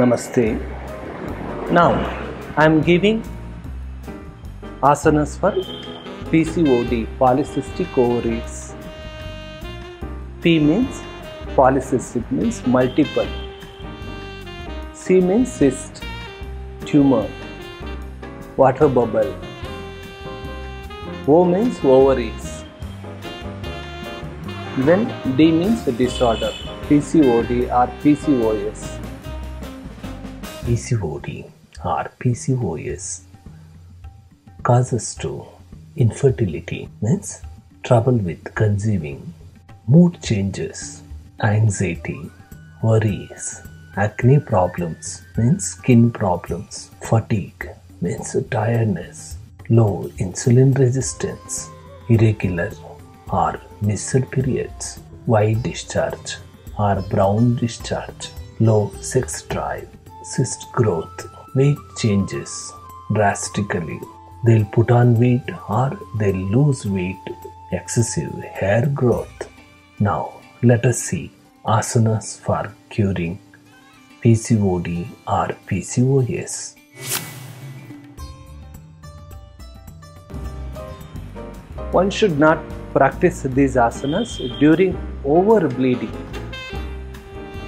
Namaste. Now I am giving asanas for PCOD, polycystic ovaries. P means polycystic, means multiple. C means cyst, tumor, water bubble. O means ovaries. Then D means disorder, PCOD or PCOS. PCOD or PCOS causes to infertility, means trouble with conceiving, mood changes, anxiety, worries, acne problems, means skin problems, fatigue, means tiredness, low insulin resistance, irregular or missed periods, white discharge or brown discharge, low sex drive, cyst growth, weight changes drastically. They'll put on weight or they'll lose weight, excessive hair growth. Now let us see asanas for curing PCOD or PCOS. One should not practice these asanas during overbleeding,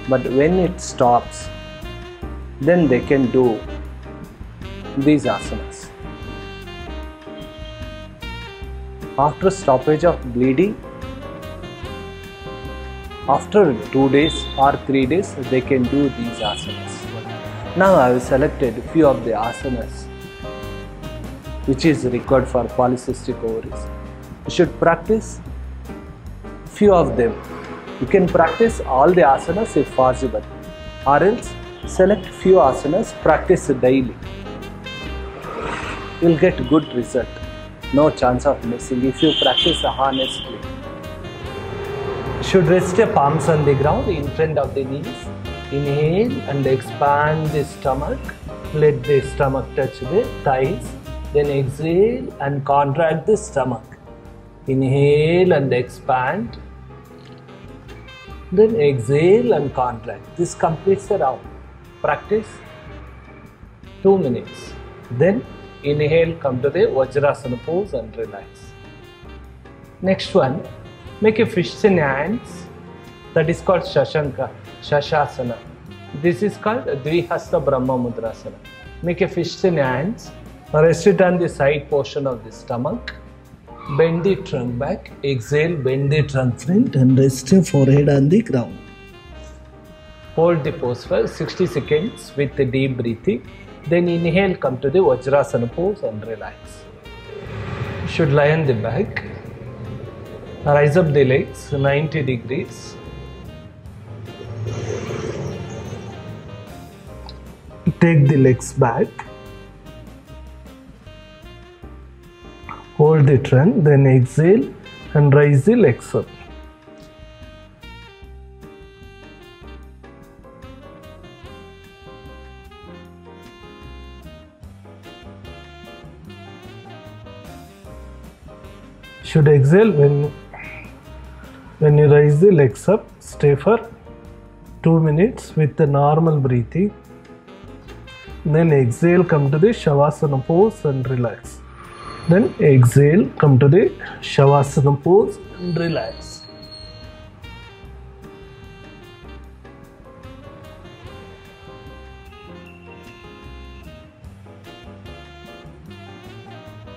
but when it stops, then they can do these asanas. After stoppage of bleeding, after 2 days or 3 days, they can do these asanas. Now I have selected few of the asanas which is required for polycystic ovaries. You should practice few of them. You can practice all the asanas if possible, or else select few asanas, practice daily. You will get good result. No chance of missing if you practice honestly. You should rest your palms on the ground in front of the knees. Inhale and expand the stomach. Let the stomach touch the thighs. Then exhale and contract the stomach. Inhale and expand. Then exhale and contract. This completes the round. Practice 2 minutes. Then inhale, come to the Vajrasana pose and relax. Next one, make a fist in hands. That is called Shashanka, Shashasana. This is called Dvihasta Brahma Mudrasana. Make a fist in hands. Rest it on the side portion of the stomach. Bend the trunk back. Exhale, bend the trunk front and rest your forehead on the ground. Hold the pose for 60 seconds with the deep breathing. Then inhale, come to the Vajrasana pose and relax. You should lie on the back. Rise up the legs 90 degrees. Take the legs back. Hold the trunk, then exhale and rise the legs up. Should exhale when you raise the legs up. Stay for 2 minutes with the normal breathing. Then exhale, come to the Shavasana pose and relax. Then exhale, come to the Shavasana pose and relax.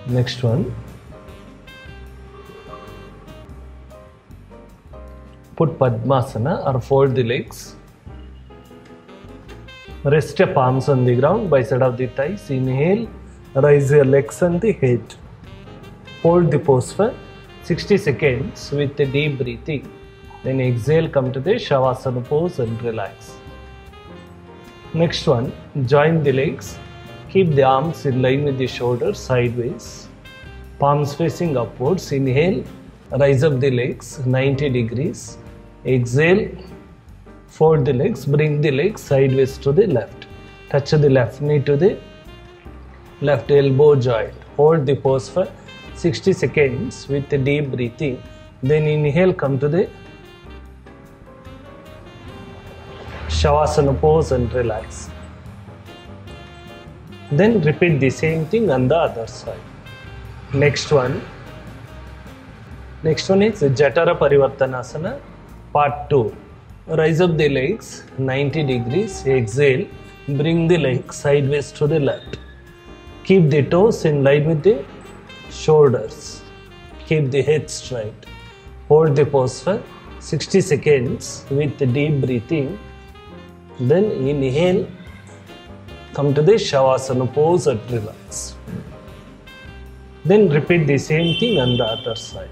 Next one. Put Padmasana or fold the legs. Rest your palms on the ground by side of the thighs. Inhale, raise your legs and the head. Hold the pose for 60 seconds with the deep breathing. Then exhale, come to the Shavasana pose and relax. Next one, join the legs. Keep the arms in line with the shoulders sideways. Palms facing upwards. Inhale, rise up the legs 90 degrees. Exhale, fold the legs, bring the legs sideways to the left. Touch the left knee to the left elbow joint. Hold the pose for 60 seconds with the deep breathing. Then inhale, come to the Shavasana pose and relax. Then repeat the same thing on the other side. Next one is Jatara Parivartanasana part 2. Rise up the legs 90 degrees, exhale, bring the legs sideways to the left. Keep the toes in line with the shoulders. Keep the head straight. Hold the pose for 60 seconds with deep breathing. Then inhale, come to the Shavasana pose and relax. Then repeat the same thing on the other side.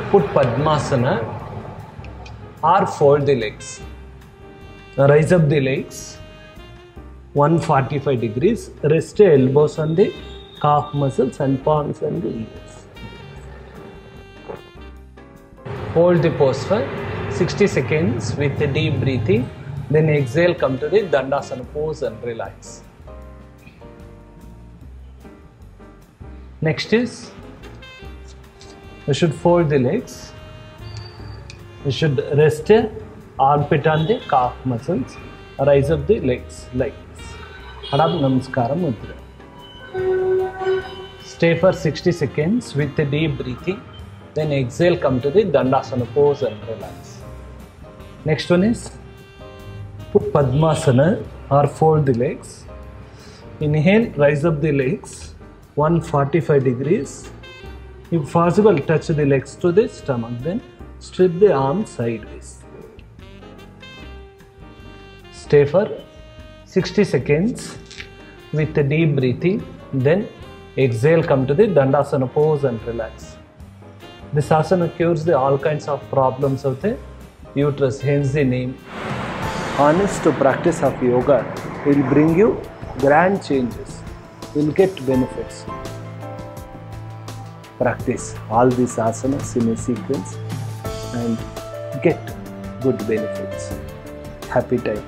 Put Padmasana or fold the legs. Rise up the legs 145 degrees. Rest the elbows on the calf muscles and palms and the ears. Hold the pose for 60 seconds with the deep breathing. Then exhale, come to the Dandasana pose and relax. Next is, you should fold the legs. You should rest the armpit on the calf muscles. Rise up the legs like this. Adab Namaskara Mudra. Stay for 60 seconds with the deep breathing. Then exhale, come to the Dandasana pose and relax. Next one is, put Padmasana or fold the legs. Inhale, rise up the legs 145 degrees. If possible, touch the legs to the stomach. Then strip the arms sideways. Stay for 60 seconds with the deep breathing. Then exhale, come to the Dandasana pose and relax. This asana cures all kinds of problems of the uterus, hence the name. Honest practice of yoga will bring you grand changes. You will get benefits. Practice all these asanas in a sequence and get good benefits. Happy time.